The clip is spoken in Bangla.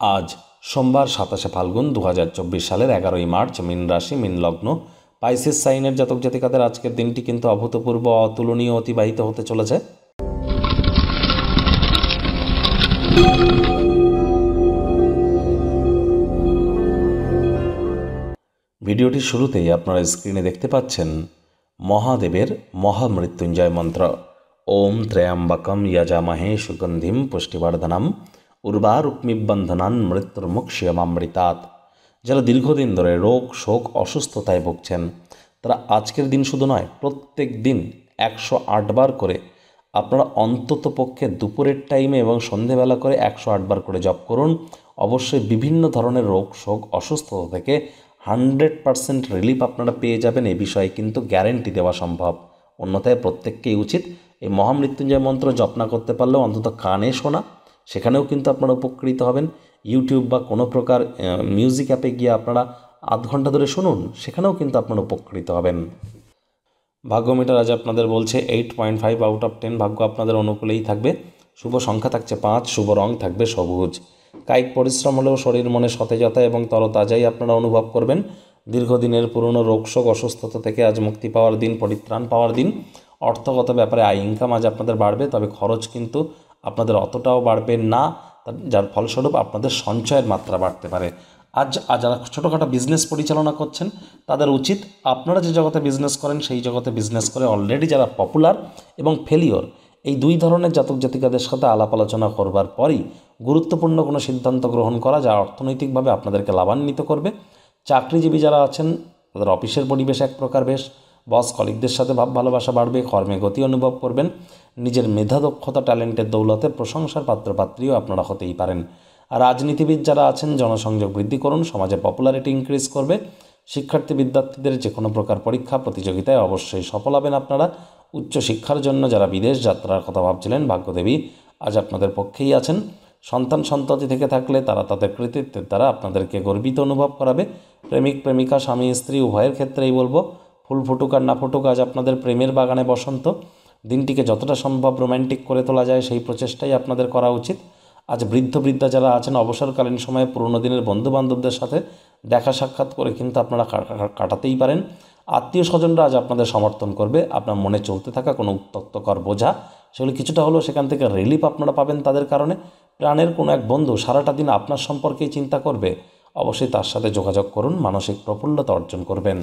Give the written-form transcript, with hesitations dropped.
আজ সোমবার 27শে ফাল্গুন 2024 সালের 11ই মার্চ, মীন রাশি, মীন লগ্ন, পাইসেস সাইনের জাতক জাতিকাদের আজকের দিনটি কিন্তু অভূতপূর্ব, অতুলনীয় অতিবাহিত হতে চলেছে। ভিডিওটির শুরুতেই আপনারা স্ক্রিনে দেখতে পাচ্ছেন মহাদেবের মহামৃত্যুঞ্জয় মন্ত্র। ওম ত্র্যম্বকম যজামহে সুগন্ধিম পুষ্টিবর্ধনম উর্বারুক্মিবন্ধনান মৃত্যুর্মুক্ষীয়মামৃতাৎ। যারা দীর্ঘদিন ধরে রোগ, শোক, অসুস্থতায় ভুগছেন, তারা আজকের দিন শুধু নয়, প্রত্যেক দিন 108 বার করে আপনারা অন্তত পক্ষে দুপুরের টাইমে এবং সন্ধেবেলা করে 108 বার করে জপ করুন। অবশ্যই বিভিন্ন ধরনের রোগ, শোক, অসুস্থতা থেকে 100% রিলিফ আপনারা পেয়ে যাবেন। এই বিষয়ে কিন্তু গ্যারেন্টি দেওয়া সম্ভব। অন্যথায় প্রত্যেককেই উচিত এই মহামৃত্যুঞ্জয় মন্ত্র জপ না করতে পারলেও অন্তত কানে শোনা, সেখানেও কিন্তু আপনারা উপকৃত হবেন। ইউটিউব বা কোনো প্রকার মিউজিক অ্যাপে গিয়ে আপনারা আধ ঘন্টা ধরে শুনুন, সেখানেও কিন্তু আপনারা উপকৃত হবেন। ভাগ্য মিটার আজ আপনাদের বলছে 8.5 আউট অফ 10। ভাগ্য আপনাদের অনুকূলেই থাকবে। শুভ সংখ্যা থাকছে 5, শুভ রং থাকবে সবুজ। কায়িক পরিশ্রম হলেও শরীর মনে সতেজতা এবং তরতাজাই আপনারা অনুভব করবেন। দীর্ঘদিনের পুরনো রোগশোক, অসুস্থতা থেকে আজ মুক্তি পাওয়ার দিন, পরিত্রাণ পাওয়ার দিন। অর্থগত ব্যাপারে আয় ইনকাম আজ আপনাদের বাড়বে, তবে খরচ কিন্তু আপনাদের অতটাও বাড়বে না, যার ফলস্বরূপ আপনাদের সঞ্চয়ের মাত্রা বাড়তে পারে। আজ যারা ছোটোখাটো বিজনেস পরিচালনা করছেন, তাদের উচিত আপনারা যে জগতে বিজনেস করেন সেই জগতে বিজনেস করে অলরেডি যারা পপুলার এবং ফেলিওর, এই দুই ধরনের জাতক জাতিকাদের সাথে আলাপ আলোচনা করবার পরই গুরুত্বপূর্ণ কোনো সিদ্ধান্ত গ্রহণ করা, যা অর্থনৈতিকভাবে আপনাদেরকে লাভান্বিত করবে। চাকরিজীবী যারা আছেন, তাদের অফিসের পরিবেশ এক প্রকার বেশ, বস কলিগদের সাথে ভাব ভালোবাসা বাড়বে, কর্মে গতি অনুভব করবেন। নিজের মেধা, দক্ষতা, ট্যালেন্টের দৌলতে প্রশংসার পাত্রপাত্রীও আপনারা হতেই পারেন। আর রাজনীতিবিদ যারা আছেন, জনসংযোগ বৃদ্ধি করুন, সমাজে পপুলারিটি ইনক্রিজ করবে। শিক্ষার্থী বিদ্যার্থীদের যে কোনো প্রকার পরীক্ষা প্রতিযোগিতায় অবশ্যই সফল হবেন আপনারা। উচ্চশিক্ষার জন্য যারা বিদেশ যাত্রার কথা ভাবছিলেন, ভাগ্যদেবী আজ আপনাদের পক্ষেই আছেন। সন্তান সন্ততি থেকে থাকলে তারা তাদের কৃতিত্বের দ্বারা আপনাদেরকে গর্বিত অনুভব করাবে। প্রেমিক প্রেমিকা, স্বামী স্ত্রী উভয়ের ক্ষেত্রেই বলবো, ফুল ফুটুক আর না ফুটুক, আজ আপনাদের প্রেমের বাগানে বসন্ত। দিনটিকে যতটা সম্ভব রোম্যান্টিক করে তোলা যায় সেই প্রচেষ্টাই আপনাদের করা উচিত। আজ বৃদ্ধা যারা আছেন, অবসরকালীন সময়ে পুরনো দিনের বন্ধুবান্ধবদের সাথে দেখা সাক্ষাৎ করে কিন্তু আপনারা কাটাতেই পারেন। আত্মীয় স্বজনরা আজ আপনাদের সমর্থন করবে। আপনার মনে চলতে থাকা কোনো উত্তক্তকর বোঝা, সেগুলো কিছুটা হলেও সেখান থেকে রিলিফ আপনারা পাবেন তাদের কারণে। প্রাণের কোনো এক বন্ধু সারাটা দিন আপনার সম্পর্কেই চিন্তা করবে। অবশ্যই তার সাথে যোগাযোগ করুন, মানসিক প্রফুল্লতা অর্জন করবেন।